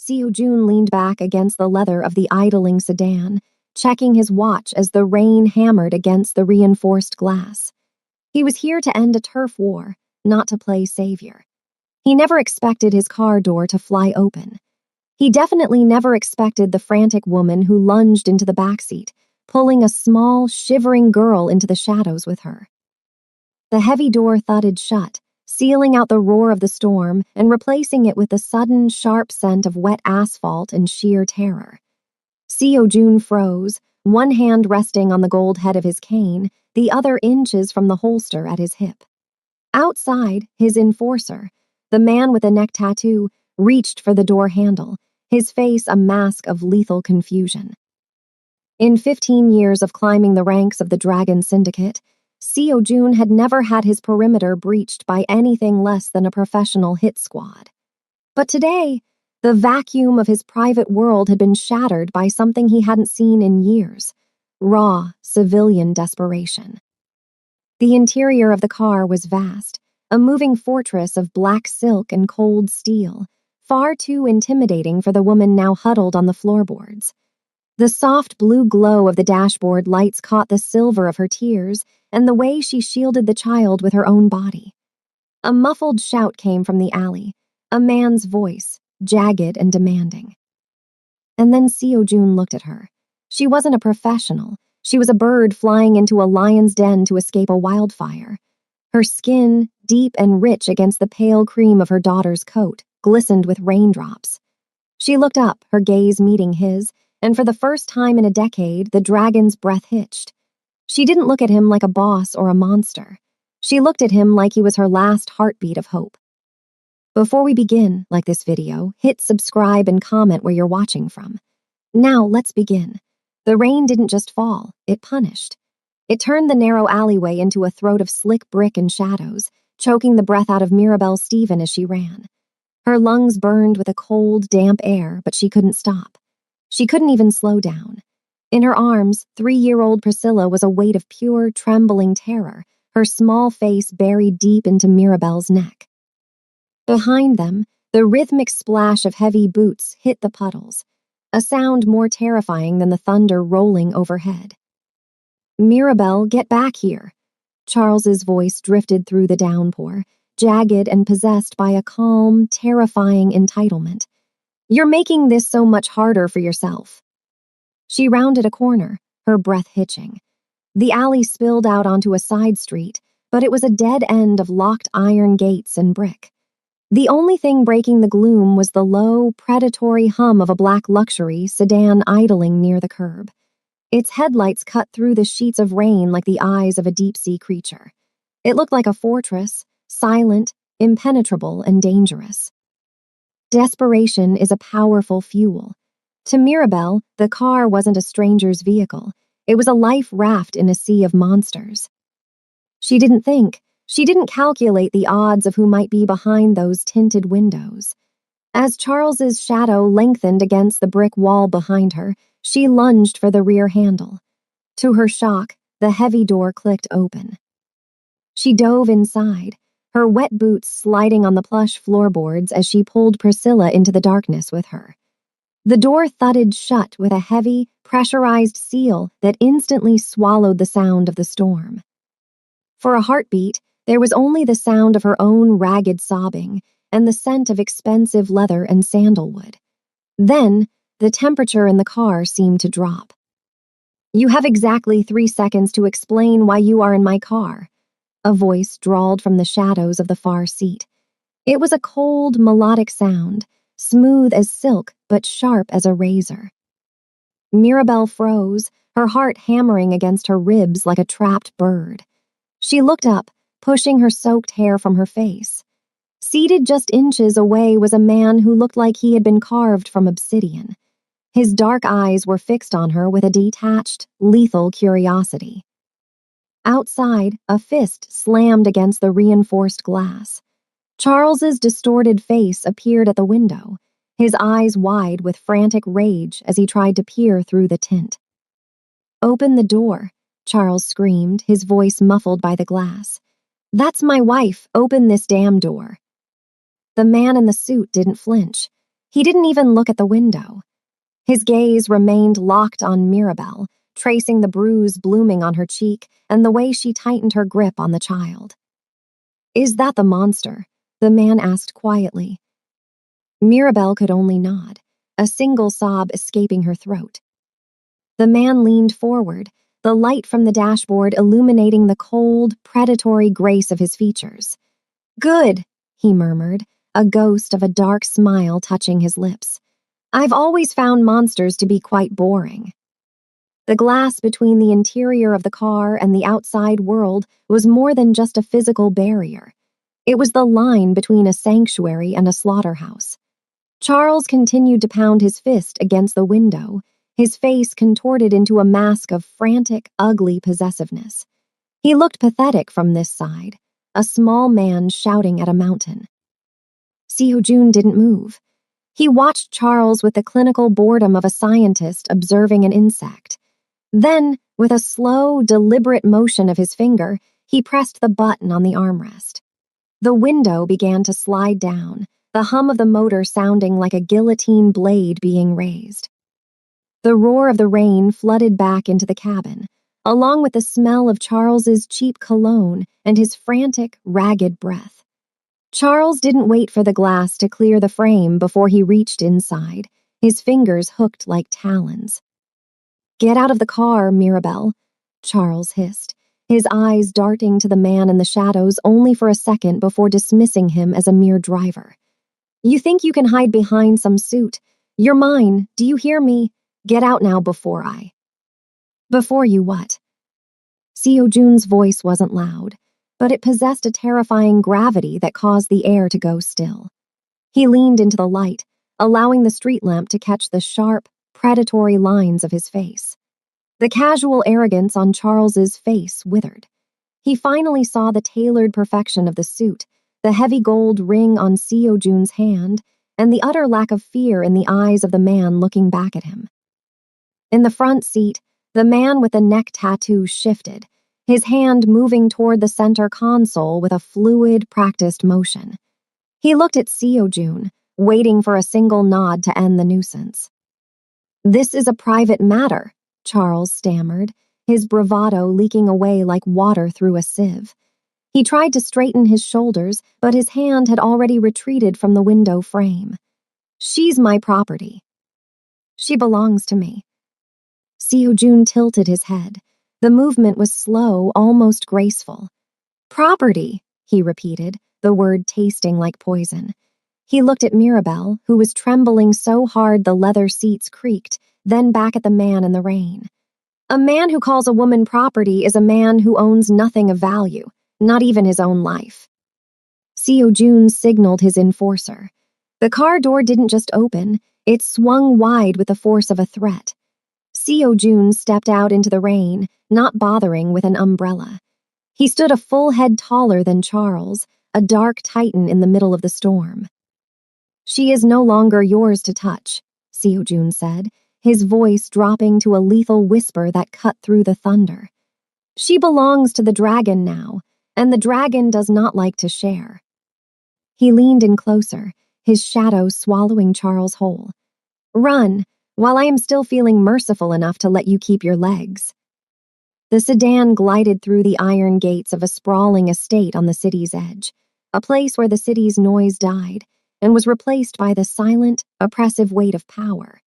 Seo Jun leaned back against the leather of the idling sedan, checking his watch as the rain hammered against the reinforced glass. He was here to end a turf war, not to play savior. He never expected his car door to fly open. He definitely never expected the frantic woman who lunged into the backseat, pulling a small, shivering girl into the shadows with her. The heavy door thudded shut, sealing out the roar of the storm and replacing it with the sudden, sharp scent of wet asphalt and sheer terror. Seo Jun froze, one hand resting on the gold head of his cane, the other inches from the holster at his hip. Outside, his enforcer, the man with a neck tattoo, reached for the door handle, his face a mask of lethal confusion. In 15 years of climbing the ranks of the Dragon Syndicate, Seo Jun had never had his perimeter breached by anything less than a professional hit squad. But today, the vacuum of his private world had been shattered by something he hadn't seen in years: raw, civilian desperation. The interior of the car was vast, a moving fortress of black silk and cold steel, far too intimidating for the woman now huddled on the floorboards. The soft blue glow of the dashboard lights caught the silver of her tears and the way she shielded the child with her own body. A muffled shout came from the alley, a man's voice, jagged and demanding. And then Seo Jun looked at her. She wasn't a professional. She was a bird flying into a lion's den to escape a wildfire. Her skin, deep and rich against the pale cream of her daughter's coat, glistened with raindrops. She looked up, her gaze meeting his, and for the first time in a decade, the dragon's breath hitched. She didn't look at him like a boss or a monster. She looked at him like he was her last heartbeat of hope. Before we begin, like this video, hit subscribe and comment where you're watching from. Now, let's begin. The rain didn't just fall, it punished. It turned the narrow alleyway into a throat of slick brick and shadows, choking the breath out of Mirabelle Stephen as she ran. Her lungs burned with a cold, damp air, but she couldn't stop. She couldn't even slow down. In her arms, 3-year-old Priscilla was a weight of pure, trembling terror, her small face buried deep into Mirabelle's neck. Behind them, the rhythmic splash of heavy boots hit the puddles, a sound more terrifying than the thunder rolling overhead. "Mirabelle, get back here." Charles's voice drifted through the downpour, jagged and possessed by a calm, terrifying entitlement. "You're making this so much harder for yourself." She rounded a corner, her breath hitching. The alley spilled out onto a side street, but it was a dead end of locked iron gates and brick. The only thing breaking the gloom was the low, predatory hum of a black luxury sedan idling near the curb. Its headlights cut through the sheets of rain like the eyes of a deep-sea creature. It looked like a fortress, silent, impenetrable, and dangerous. Desperation is a powerful fuel. To Mirabelle, the car wasn't a stranger's vehicle. It was a life raft in a sea of monsters. She didn't think. She didn't calculate the odds of who might be behind those tinted windows. As Charles's shadow lengthened against the brick wall behind her, she lunged for the rear handle. To her shock, the heavy door clicked open. She dove inside, her wet boots sliding on the plush floorboards as she pulled Priscilla into the darkness with her. The door thudded shut with a heavy, pressurized seal that instantly swallowed the sound of the storm. For a heartbeat, there was only the sound of her own ragged sobbing and the scent of expensive leather and sandalwood. Then, the temperature in the car seemed to drop. "You have exactly 3 seconds to explain why you are in my car," a voice drawled from the shadows of the far seat. It was a cold, melodic sound, smooth as silk but sharp as a razor. Mirabelle froze, her heart hammering against her ribs like a trapped bird. She looked up, pushing her soaked hair from her face. Seated just inches away was a man who looked like he had been carved from obsidian. His dark eyes were fixed on her with a detached, lethal curiosity. Outside, a fist slammed against the reinforced glass. Charles's distorted face appeared at the window, his eyes wide with frantic rage as he tried to peer through the tint. "Open the door," Charles screamed, his voice muffled by the glass. "That's my wife. Open this damn door." The man in the suit didn't flinch. He didn't even look at the window. His gaze remained locked on Mirabelle, tracing the bruise blooming on her cheek and the way she tightened her grip on the child. "Is that the monster?" the man asked quietly. Mirabelle could only nod, a single sob escaping her throat. The man leaned forward, the light from the dashboard illuminating the cold, predatory grace of his features. "Good," he murmured, a ghost of a dark smile touching his lips. "I've always found monsters to be quite boring." The glass between the interior of the car and the outside world was more than just a physical barrier. It was the line between a sanctuary and a slaughterhouse. Charles continued to pound his fist against the window, his face contorted into a mask of frantic, ugly possessiveness. He looked pathetic from this side, a small man shouting at a mountain. Seo-jun didn't move. He watched Charles with the clinical boredom of a scientist observing an insect. Then, with a slow, deliberate motion of his finger, he pressed the button on the armrest. The window began to slide down, the hum of the motor sounding like a guillotine blade being raised. The roar of the rain flooded back into the cabin, along with the smell of Charles's cheap cologne and his frantic, ragged breath. Charles didn't wait for the glass to clear the frame before he reached inside, his fingers hooked like talons. "Get out of the car, Mirabelle," Charles hissed, his eyes darting to the man in the shadows only for a second before dismissing him as a mere driver. "You think you can hide behind some suit? You're mine, do you hear me? Get out now before I..." "Before you what?" Seo-jun's voice wasn't loud, but it possessed a terrifying gravity that caused the air to go still. He leaned into the light, allowing the street lamp to catch the sharp, predatory lines of his face. The casual arrogance on Charles's face withered. He finally saw the tailored perfection of the suit, the heavy gold ring on Seo-jun's hand, and the utter lack of fear in the eyes of the man looking back at him. In the front seat, the man with the neck tattoo shifted, his hand moving toward the center console with a fluid, practiced motion. He looked at Seo-jun, waiting for a single nod to end the nuisance. "This is a private matter," Charles stammered, his bravado leaking away like water through a sieve. He tried to straighten his shoulders, but his hand had already retreated from the window frame. "She's my property. She belongs to me." Seo-jun tilted his head. The movement was slow, almost graceful. "Property," he repeated, the word tasting like poison. He looked at Mirabelle, who was trembling so hard the leather seats creaked, then back at the man in the rain. "A man who calls a woman property is a man who owns nothing of value, not even his own life." Seo-jun signaled his enforcer. The car door didn't just open, it swung wide with the force of a threat. Seo-jun stepped out into the rain, not bothering with an umbrella. He stood a full head taller than Charles, a dark titan in the middle of the storm. "She is no longer yours to touch," Seo-jun said, his voice dropping to a lethal whisper that cut through the thunder. "She belongs to the dragon now, and the dragon does not like to share." He leaned in closer, his shadow swallowing Charles whole. "Run, while I am still feeling merciful enough to let you keep your legs." The sedan glided through the iron gates of a sprawling estate on the city's edge, a place where the city's noise died, and was replaced by the silent, oppressive weight of power.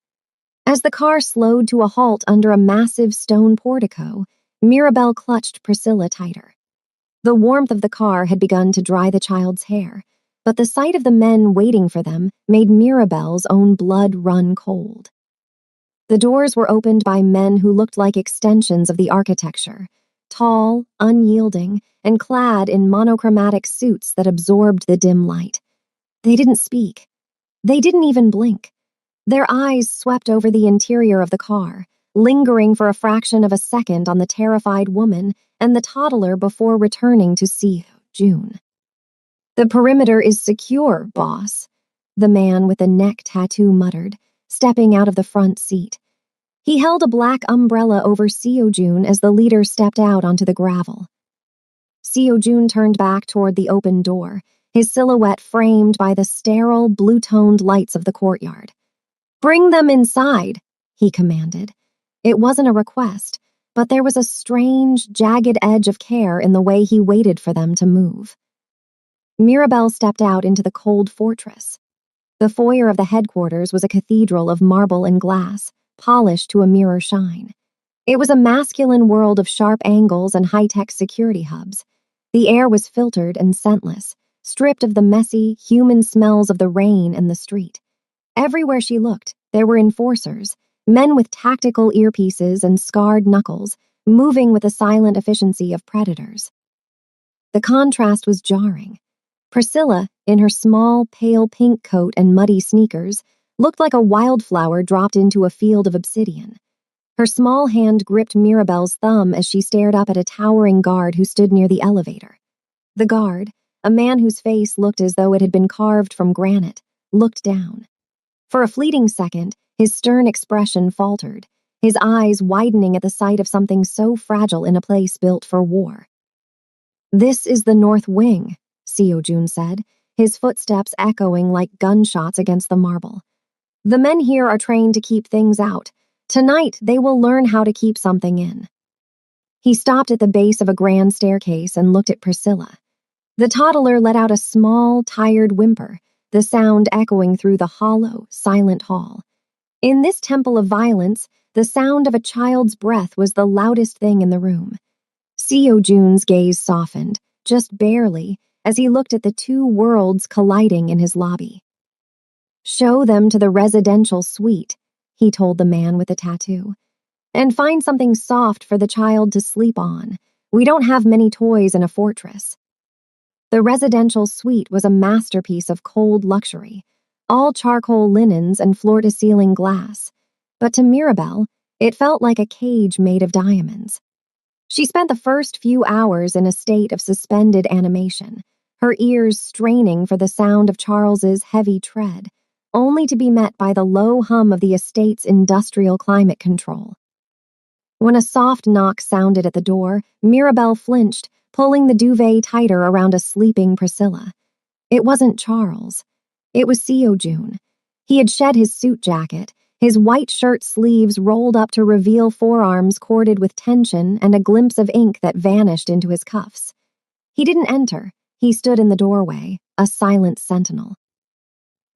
As the car slowed to a halt under a massive stone portico, Mirabelle clutched Priscilla tighter. The warmth of the car had begun to dry the child's hair, but the sight of the men waiting for them made Mirabelle's own blood run cold. The doors were opened by men who looked like extensions of the architecture, tall, unyielding, and clad in monochromatic suits that absorbed the dim light. They didn't speak. They didn't even blink. Their eyes swept over the interior of the car, lingering for a fraction of a second on the terrified woman and the toddler before returning to Seo-jun. "The perimeter is secure, boss," the man with the neck tattoo muttered, stepping out of the front seat. He held a black umbrella over Seo-jun as the leader stepped out onto the gravel. Seo-jun turned back toward the open door, his silhouette framed by the sterile, blue-toned lights of the courtyard. "Bring them inside," he commanded. It wasn't a request, but there was a strange, jagged edge of care in the way he waited for them to move. Mirabelle stepped out into the cold fortress. The foyer of the headquarters was a cathedral of marble and glass, polished to a mirror shine. It was a masculine world of sharp angles and high-tech security hubs. The air was filtered and scentless, stripped of the messy, human smells of the rain and the street. Everywhere she looked, there were enforcers, men with tactical earpieces and scarred knuckles, moving with the silent efficiency of predators. The contrast was jarring. Priscilla, in her small, pale pink coat and muddy sneakers, looked like a wildflower dropped into a field of obsidian. Her small hand gripped Mirabelle's thumb as she stared up at a towering guard who stood near the elevator. The guard, a man whose face looked as though it had been carved from granite, looked down. For a fleeting second, his stern expression faltered, his eyes widening at the sight of something so fragile in a place built for war. "This is the North Wing," Seo-jun said, his footsteps echoing like gunshots against the marble. "The men here are trained to keep things out. Tonight, they will learn how to keep something in." He stopped at the base of a grand staircase and looked at Priscilla. The toddler let out a small, tired whimper, the sound echoing through the hollow, silent hall. In this temple of violence, the sound of a child's breath was the loudest thing in the room. Seo-jun's gaze softened, just barely, as he looked at the two worlds colliding in his lobby. "Show them to the residential suite," he told the man with the tattoo. "And find something soft for the child to sleep on. We don't have many toys in a fortress." The residential suite was a masterpiece of cold luxury, all charcoal linens and floor-to-ceiling glass. But to Mirabelle, it felt like a cage made of diamonds. She spent the first few hours in a state of suspended animation, her ears straining for the sound of Charles's heavy tread, only to be met by the low hum of the estate's industrial climate control. When a soft knock sounded at the door, Mirabelle flinched, pulling the duvet tighter around a sleeping Priscilla. It wasn't Charles. It was Seo-jun. He had shed his suit jacket, his white shirt sleeves rolled up to reveal forearms corded with tension and a glimpse of ink that vanished into his cuffs. He didn't enter. He stood in the doorway, a silent sentinel.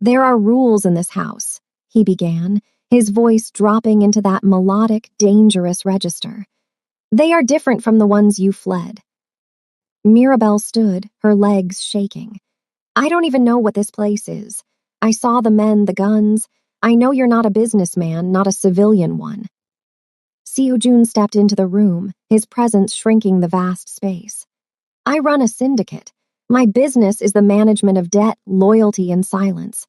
"There are rules in this house," he began, his voice dropping into that melodic, dangerous register. "They are different from the ones you fled." Mirabelle stood, her legs shaking. "I don't even know what this place is. I saw the men, the guns. I know you're not a businessman, not a civilian one." Seo-jun stepped into the room, his presence shrinking the vast space. "I run a syndicate. My business is the management of debt, loyalty, and silence.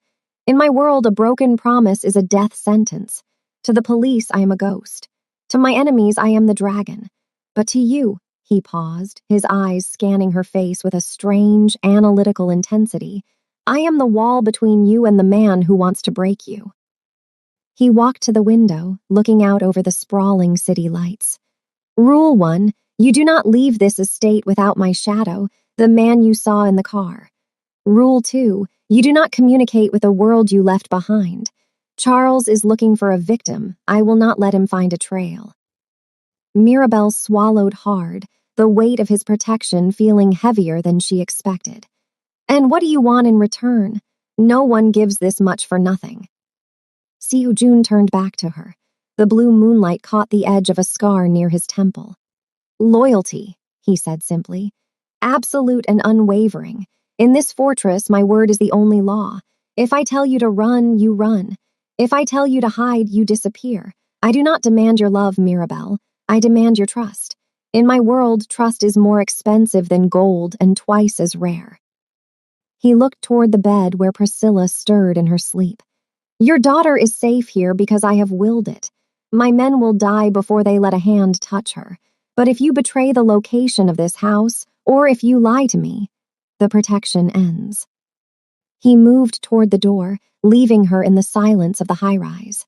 In my world, a broken promise is a death sentence. To the police, I am a ghost. To my enemies, I am the dragon. But to you," he paused, his eyes scanning her face with a strange, analytical intensity, "I am the wall between you and the man who wants to break you." He walked to the window, looking out over the sprawling city lights. "Rule 1, you do not leave this estate without my shadow, the man you saw in the car. Rule 2, you do not communicate with the world you left behind. Charles is looking for a victim. I will not let him find a trail." Mirabelle swallowed hard, the weight of his protection feeling heavier than she expected. "And what do you want in return? No one gives this much for nothing." Seo-jun turned back to her. The blue moonlight caught the edge of a scar near his temple. "Loyalty," he said simply. "Absolute and unwavering. In this fortress, my word is the only law. If I tell you to run, you run. If I tell you to hide, you disappear. I do not demand your love, Mirabelle. I demand your trust. In my world, trust is more expensive than gold and twice as rare." He looked toward the bed where Priscilla stirred in her sleep. "Your daughter is safe here because I have willed it. My men will die before they let a hand touch her. But if you betray the location of this house, or if you lie to me, the protection ends." He moved toward the door, leaving her in the silence of the high-rise.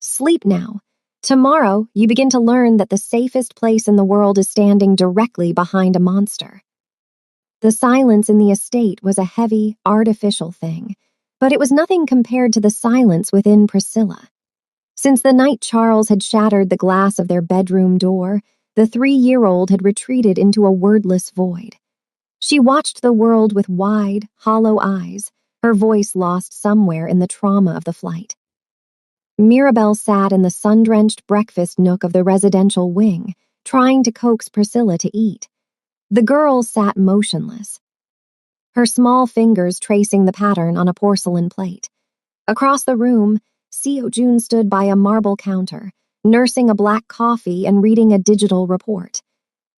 "Sleep now. Tomorrow, you begin to learn that the safest place in the world is standing directly behind a monster." The silence in the estate was a heavy, artificial thing, but it was nothing compared to the silence within Priscilla. Since the night Charles had shattered the glass of their bedroom door, the 3-year-old had retreated into a wordless void. She watched the world with wide, hollow eyes, her voice lost somewhere in the trauma of the flight. Mirabelle sat in the sun-drenched breakfast nook of the residential wing, trying to coax Priscilla to eat. The girl sat motionless, her small fingers tracing the pattern on a porcelain plate. Across the room, Seo-jun stood by a marble counter, nursing a black coffee and reading a digital report.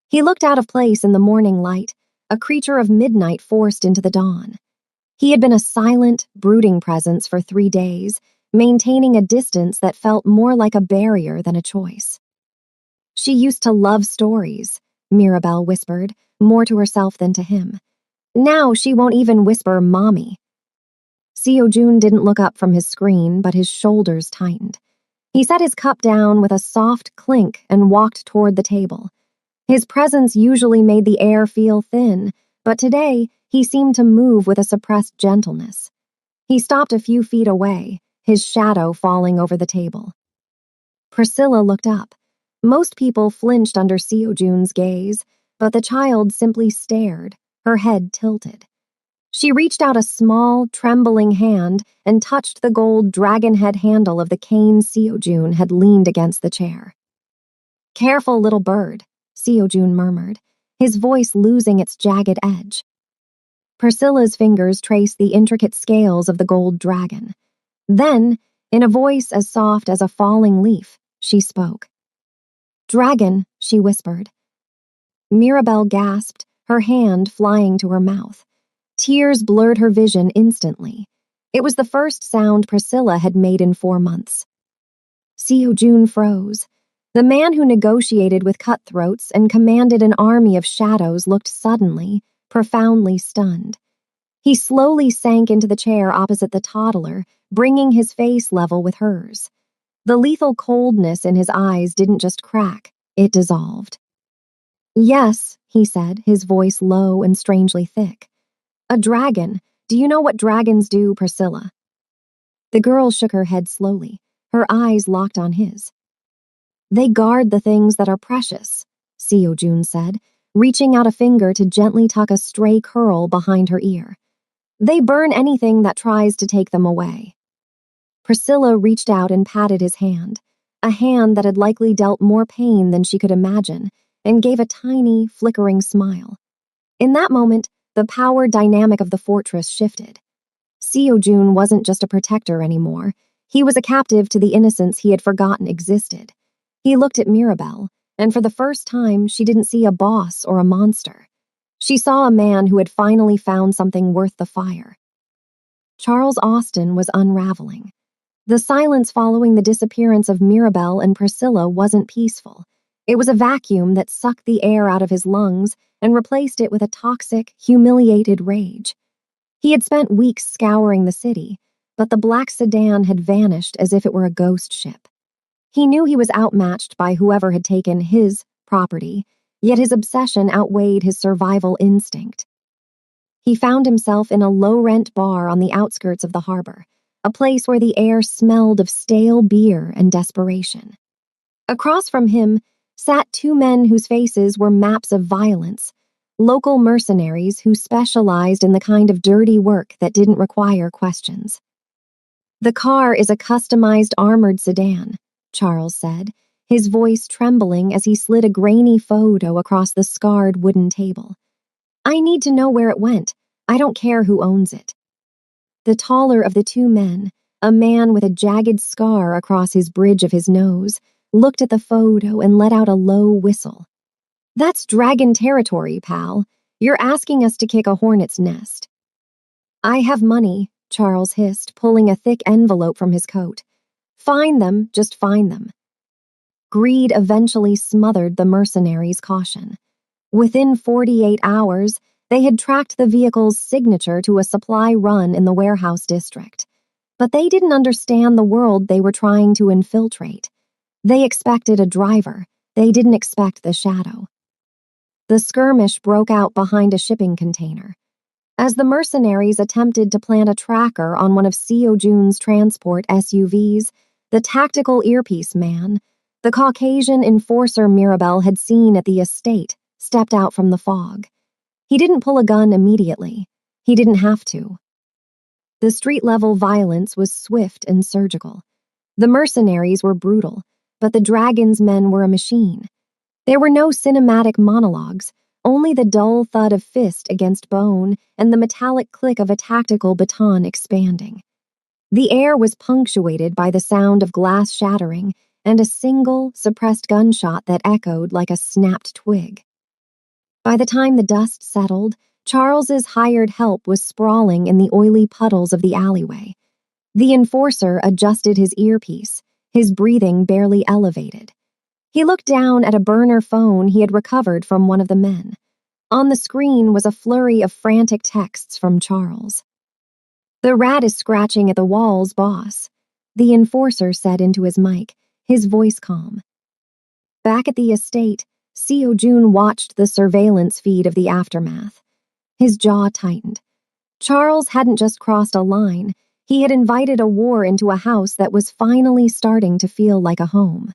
He looked out of place in the morning light, a creature of midnight forced into the dawn. He had been a silent, brooding presence for 3 days, maintaining a distance that felt more like a barrier than a choice. She used to love stories, Mirabelle whispered, more to herself than to him. Now she won't even whisper mommy. Seo-jun didn't look up from his screen, but his shoulders tightened. He set his cup down with a soft clink and walked toward the table. His presence usually made the air feel thin, but today he seemed to move with a suppressed gentleness. He stopped a few feet away, his shadow falling over the table. Priscilla looked up. Most people flinched under Seo-jun's gaze, but the child simply stared, her head tilted. She reached out a small, trembling hand and touched the gold dragon-head handle of the cane Seo-jun had leaned against the chair. "Careful, little bird," Seo-jun murmured, his voice losing its jagged edge. Priscilla's fingers traced the intricate scales of the gold dragon. Then, in a voice as soft as a falling leaf, she spoke. "Dragon," she whispered. Mirabelle gasped, her hand flying to her mouth. Tears blurred her vision instantly. It was the first sound Priscilla had made in 4 months. Seo-jun froze. The man who negotiated with cutthroats and commanded an army of shadows looked suddenly, profoundly stunned. He slowly sank into the chair opposite the toddler, bringing his face level with hers. The lethal coldness in his eyes didn't just crack, it dissolved. "Yes," he said, his voice low and strangely thick. "A dragon. Do you know what dragons do, Priscilla?" The girl shook her head slowly, her eyes locked on his. "They guard the things that are precious," Seo-jun said, reaching out a finger to gently tuck a stray curl behind her ear. "They burn anything that tries to take them away." Priscilla reached out and patted his hand, a hand that had likely dealt more pain than she could imagine, and gave a tiny, flickering smile. In that moment, the power dynamic of the fortress shifted. Seo-jun wasn't just a protector anymore. He was a captive to the innocence he had forgotten existed. He looked at Mirabelle, and for the first time, she didn't see a boss or a monster. She saw a man who had finally found something worth the fire. Charles Austin was unraveling. The silence following the disappearance of Mirabelle and Priscilla wasn't peaceful. It was a vacuum that sucked the air out of his lungs and replaced it with a toxic, humiliated rage. He had spent weeks scouring the city, but the black sedan had vanished as if it were a ghost ship. He knew he was outmatched by whoever had taken his property, yet his obsession outweighed his survival instinct. He found himself in a low-rent bar on the outskirts of the harbor, a place where the air smelled of stale beer and desperation. Across from him sat 2 men whose faces were maps of violence, local mercenaries who specialized in the kind of dirty work that didn't require questions. "The car is a customized armored sedan," Charles said, his voice trembling as he slid a grainy photo across the scarred wooden table. "I need to know where it went. I don't care who owns it." The taller of the 2 men, a man with a jagged scar across his bridge of his nose, looked at the photo and let out a low whistle. "That's dragon territory, pal. You're asking us to kick a hornet's nest." "I have money," Charles hissed, pulling a thick envelope from his coat. "Find them, just find them." Greed eventually smothered the mercenaries' caution. Within 48 hours, they had tracked the vehicle's signature to a supply run in the warehouse district. But they didn't understand the world they were trying to infiltrate. They expected a driver. They didn't expect the shadow. The skirmish broke out behind a shipping container. As the mercenaries attempted to plant a tracker on one of Seo Jun's transport SUVs, the tactical earpiece man, the Caucasian enforcer Mirabelle had seen at the estate, stepped out from the fog. He didn't pull a gun immediately. He didn't have to. The street-level violence was swift and surgical. The mercenaries were brutal, but the Dragon's men were a machine. There were no cinematic monologues, only the dull thud of fist against bone and the metallic click of a tactical baton expanding. The air was punctuated by the sound of glass shattering and a single, suppressed gunshot that echoed like a snapped twig. By the time the dust settled, Charles's hired help was sprawling in the oily puddles of the alleyway. The enforcer adjusted his earpiece, his breathing barely elevated. He looked down at a burner phone he had recovered from one of the men. On the screen was a flurry of frantic texts from Charles. "The rat is scratching at the walls, boss," the enforcer said into his mic, his voice calm. Back at the estate, Seo Jun watched the surveillance feed of the aftermath. His jaw tightened. Charles hadn't just crossed a line, he had invited a war into a house that was finally starting to feel like a home.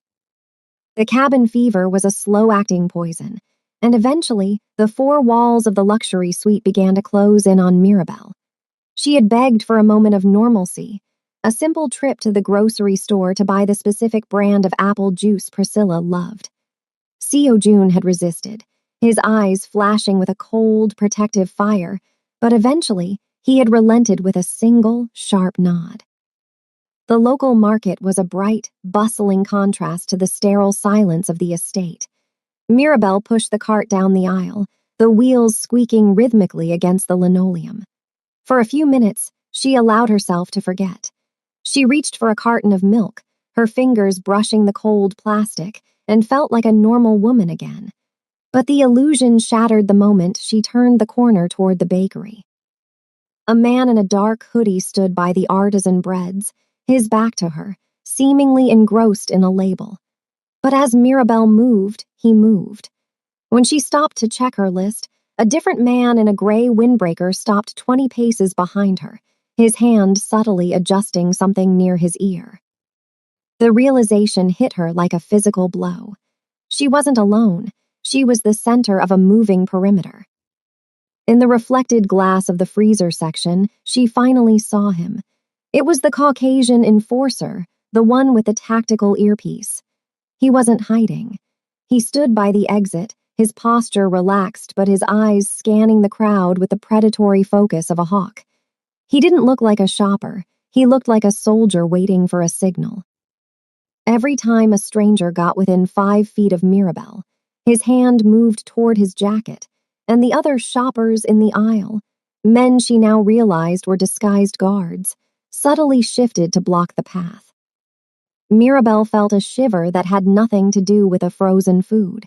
The cabin fever was a slow-acting poison, and eventually the four walls of the luxury suite began to close in on Mirabelle. She had begged for a moment of normalcy, a simple trip to the grocery store to buy the specific brand of apple juice Priscilla loved. Seo Jun had resisted, his eyes flashing with a cold, protective fire, but eventually he had relented with a single, sharp nod. The local market was a bright, bustling contrast to the sterile silence of the estate. Mirabelle pushed the cart down the aisle, the wheels squeaking rhythmically against the linoleum. For a few minutes, she allowed herself to forget. She reached for a carton of milk, her fingers brushing the cold plastic, and felt like a normal woman again. But the illusion shattered the moment she turned the corner toward the bakery. A man in a dark hoodie stood by the artisan breads, his back to her, seemingly engrossed in a label. But as Mirabelle moved, he moved. When she stopped to check her list, a different man in a gray windbreaker stopped 20 paces behind her, his hand subtly adjusting something near his ear. The realization hit her like a physical blow. She wasn't alone. She was the center of a moving perimeter. In the reflected glass of the freezer section, she finally saw him. It was the Caucasian enforcer, the one with the tactical earpiece. He wasn't hiding. He stood by the exit, his posture relaxed but his eyes scanning the crowd with the predatory focus of a hawk. He didn't look like a shopper. He looked like a soldier waiting for a signal. Every time a stranger got within 5 feet of Mirabelle, his hand moved toward his jacket, and the other shoppers in the aisle, men she now realized were disguised guards, subtly shifted to block the path. Mirabelle felt a shiver that had nothing to do with a frozen food.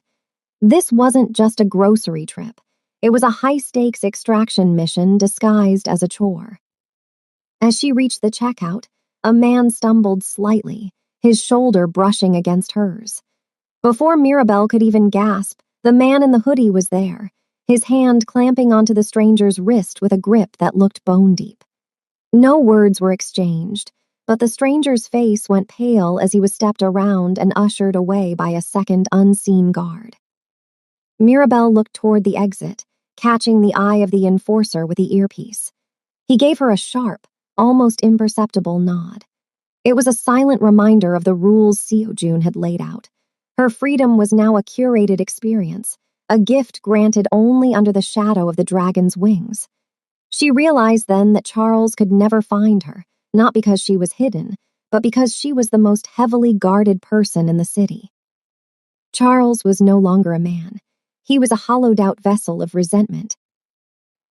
This wasn't just a grocery trip. It was a high-stakes extraction mission disguised as a chore. As she reached the checkout, a man stumbled slightly, his shoulder brushing against hers. Before Mirabelle could even gasp, the man in the hoodie was there, his hand clamping onto the stranger's wrist with a grip that looked bone-deep. No words were exchanged, but the stranger's face went pale as he was stepped around and ushered away by a second unseen guard. Mirabelle looked toward the exit, catching the eye of the enforcer with the earpiece. He gave her a sharp, almost imperceptible nod. It was a silent reminder of the rules Seo Jun had laid out. Her freedom was now a curated experience, a gift granted only under the shadow of the dragon's wings. She realized then that Charles could never find her, not because she was hidden, but because she was the most heavily guarded person in the city. Charles was no longer a man. He was a hollowed-out vessel of resentment.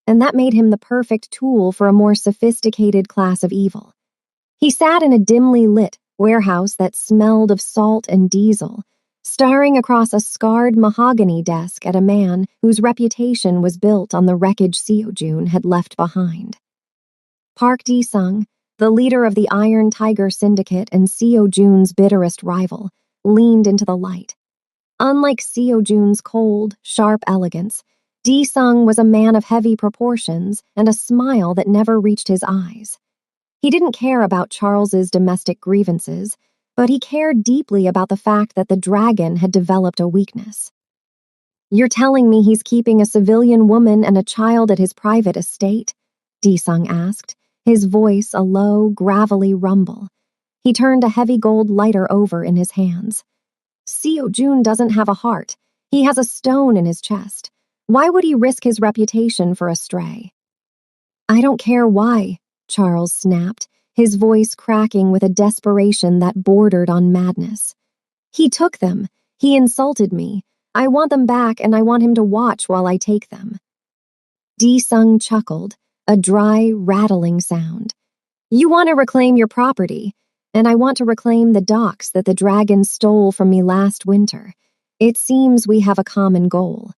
And that made him the perfect tool for a more sophisticated class of evil. He sat in a dimly lit warehouse that smelled of salt and diesel, staring across a scarred mahogany desk at a man whose reputation was built on the wreckage Seo Jun had left behind. Park Ji-sung, the leader of the Iron Tiger Syndicate and Seo Jun's bitterest rival, leaned into the light. Unlike Seo Jun's cold, sharp elegance, Sung was a man of heavy proportions and a smile that never reached his eyes. He didn't care about Charles's domestic grievances, but he cared deeply about the fact that the dragon had developed a weakness. "You're telling me he's keeping a civilian woman and a child at his private estate?" Sung asked, his voice a low, gravelly rumble. He turned a heavy gold lighter over in his hands. "Seo Jun doesn't have a heart. He has a stone in his chest. Why would he risk his reputation for a stray?" "I don't care why," Charles snapped, his voice cracking with a desperation that bordered on madness. "He took them. He insulted me. I want them back, and I want him to watch while I take them." Sung chuckled, a dry, rattling sound. "You want to reclaim your property, and I want to reclaim the docks that the dragon stole from me last winter. It seems we have a common goal."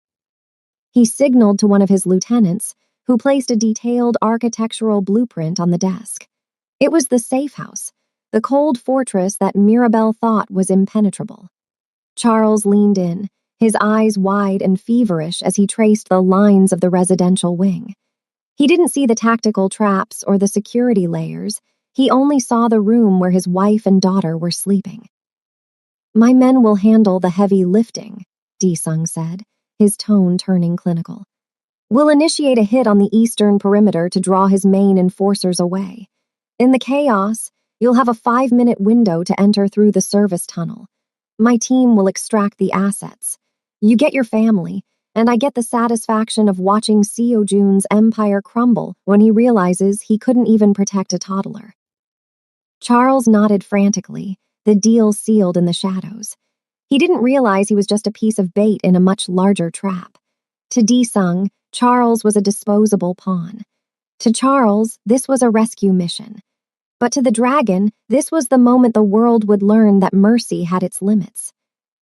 He signaled to one of his lieutenants, who placed a detailed architectural blueprint on the desk. It was the safe house, the cold fortress that Mirabelle thought was impenetrable. Charles leaned in, his eyes wide and feverish as he traced the lines of the residential wing. He didn't see the tactical traps or the security layers. He only saw the room where his wife and daughter were sleeping. "My men will handle the heavy lifting," Sung said, his tone turning clinical. "We'll initiate a hit on the eastern perimeter to draw his main enforcers away. In the chaos, you'll have a 5-minute window to enter through the service tunnel. My team will extract the assets. You get your family, and I get the satisfaction of watching Seo Jun's empire crumble when he realizes he couldn't even protect a toddler." Charles nodded frantically, the deal sealed in the shadows. He didn't realize he was just a piece of bait in a much larger trap. To Sung, Charles was a disposable pawn. To Charles, this was a rescue mission. But to the dragon, this was the moment the world would learn that mercy had its limits.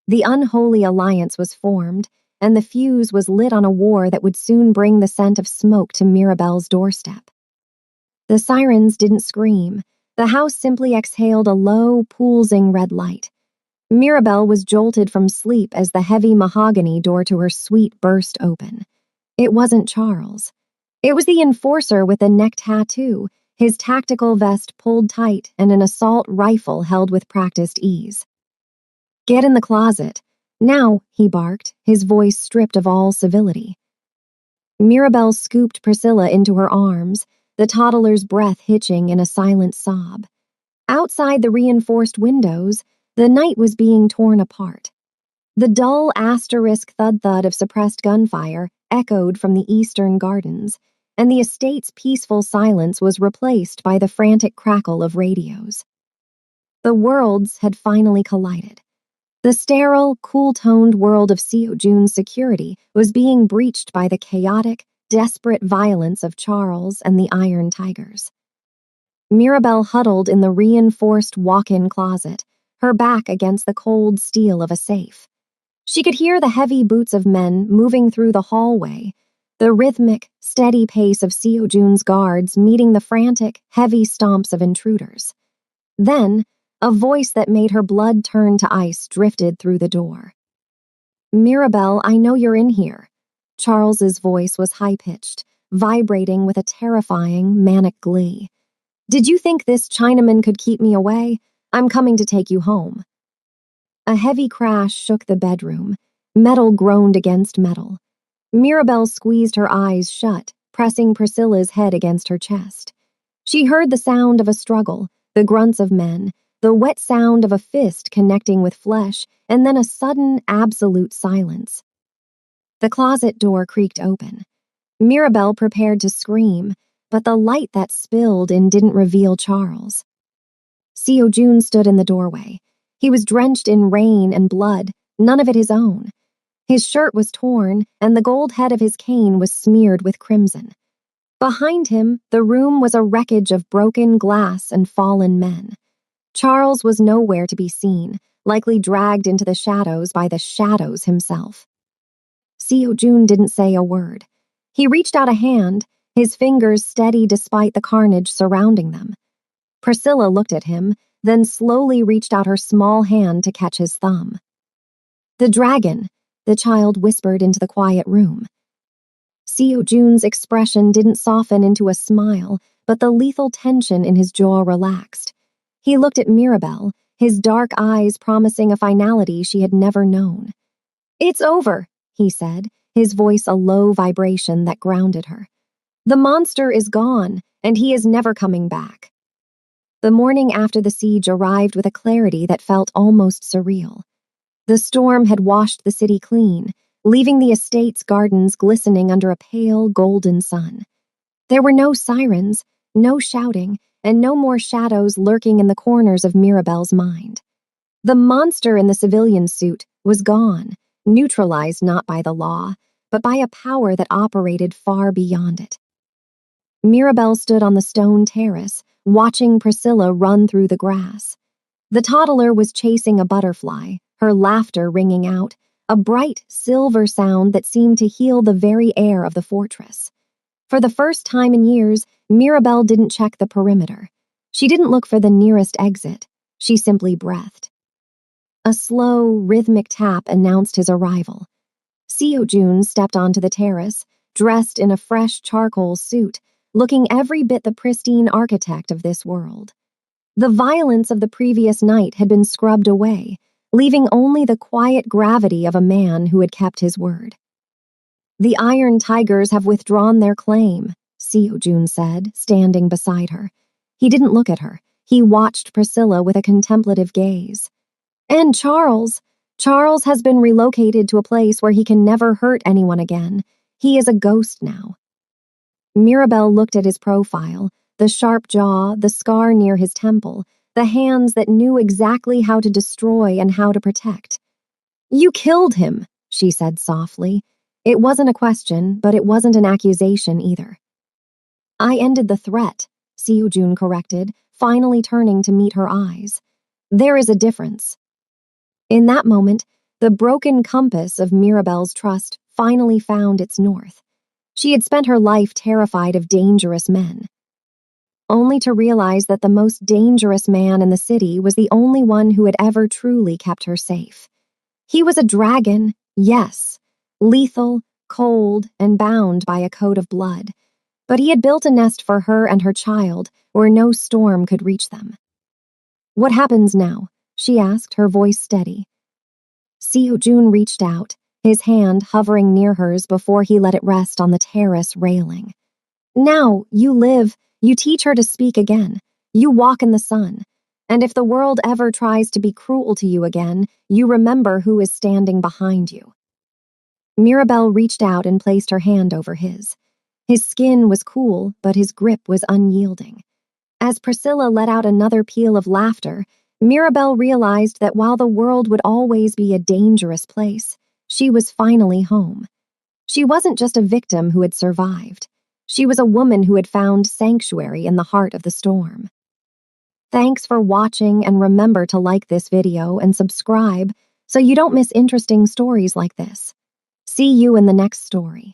The unholy alliance was formed, and the fuse was lit on a war that would soon bring the scent of smoke to Mirabelle's doorstep. The sirens didn't scream. The house simply exhaled a low, pulsing red light. Mirabelle was jolted from sleep as the heavy mahogany door to her suite burst open. It wasn't Charles. It was the enforcer with a neck tattoo, his tactical vest pulled tight and an assault rifle held with practiced ease. "Get in the closet. Now," he barked, his voice stripped of all civility. Mirabelle scooped Priscilla into her arms, the toddler's breath hitching in a silent sob. Outside the reinforced windows, the night was being torn apart. The dull asterisk thud-thud of suppressed gunfire echoed from the eastern gardens, and the estate's peaceful silence was replaced by the frantic crackle of radios. The worlds had finally collided. The sterile, cool-toned world of Seo Jun's security was being breached by the chaotic, desperate violence of Charles and the Iron Tigers. Mirabelle huddled in the reinforced walk-in closet, her back against the cold steel of a safe. She could hear the heavy boots of men moving through the hallway, the rhythmic, steady pace of Seo Jun's guards meeting the frantic, heavy stomps of intruders. Then, a voice that made her blood turn to ice drifted through the door. "Mirabelle, I know you're in here." Charles's voice was high-pitched, vibrating with a terrifying, manic glee. "Did you think this Chinaman could keep me away? I'm coming to take you home." A heavy crash shook the bedroom. Metal groaned against metal. Mirabelle squeezed her eyes shut, pressing Priscilla's head against her chest. She heard the sound of a struggle, the grunts of men, the wet sound of a fist connecting with flesh, and then a sudden, absolute silence. The closet door creaked open. Mirabelle prepared to scream, but the light that spilled in didn't reveal Charles. Seo Jun stood in the doorway. He was drenched in rain and blood, none of it his own. His shirt was torn, and the gold head of his cane was smeared with crimson. Behind him, the room was a wreckage of broken glass and fallen men. Charles was nowhere to be seen, likely dragged into the shadows by the shadows himself. Seo Jun didn't say a word. He reached out a hand, his fingers steady despite the carnage surrounding them. Priscilla looked at him, then slowly reached out her small hand to catch his thumb. "The dragon," the child whispered into the quiet room. Seo Jun's expression didn't soften into a smile, but the lethal tension in his jaw relaxed. He looked at Mirabelle, his dark eyes promising a finality she had never known. "It's over," he said, his voice a low vibration that grounded her. "The monster is gone, and he is never coming back." The morning after the siege arrived with a clarity that felt almost surreal. The storm had washed the city clean, leaving the estate's gardens glistening under a pale, golden sun. There were no sirens, no shouting, and no more shadows lurking in the corners of Mirabelle's mind. The monster in the civilian suit was gone, neutralized not by the law, but by a power that operated far beyond it. Mirabelle stood on the stone terrace, watching Priscilla run through the grass. The toddler was chasing a butterfly, her laughter ringing out, a bright, silver sound that seemed to heal the very air of the fortress. For the first time in years, Mirabelle didn't check the perimeter. She didn't look for the nearest exit. She simply breathed. A slow, rhythmic tap announced his arrival. Seo Jun stepped onto the terrace, dressed in a fresh charcoal suit, looking every bit the pristine architect of this world. The violence of the previous night had been scrubbed away, leaving only the quiet gravity of a man who had kept his word. "The Iron Tigers have withdrawn their claim," Seo Jun said, standing beside her. He didn't look at her. He watched Priscilla with a contemplative gaze. "And Charles has been relocated to a place where he can never hurt anyone again. He is a ghost now." Mirabelle looked at his profile, the sharp jaw, the scar near his temple, the hands that knew exactly how to destroy and how to protect. "You killed him," she said softly. It wasn't a question, but it wasn't an accusation either. "I ended the threat," Seo Jun corrected, finally turning to meet her eyes. "There is a difference." In that moment, the broken compass of Mirabelle's trust finally found its north. She had spent her life terrified of dangerous men, only to realize that the most dangerous man in the city was the only one who had ever truly kept her safe. He was a dragon, yes, lethal, cold, and bound by a code of blood, but he had built a nest for her and her child where no storm could reach them. "What happens now?" she asked, her voice steady. Seo Jun reached out, his hand hovering near hers before he let it rest on the terrace railing. "Now, you live, you teach her to speak again, you walk in the sun, and if the world ever tries to be cruel to you again, you remember who is standing behind you." Mirabelle reached out and placed her hand over his. His skin was cool, but his grip was unyielding. As Priscilla let out another peal of laughter, Mirabelle realized that while the world would always be a dangerous place, she was finally home. She wasn't just a victim who had survived. She was a woman who had found sanctuary in the heart of the storm. Thanks for watching, and remember to like this video and subscribe so you don't miss interesting stories like this. See you in the next story.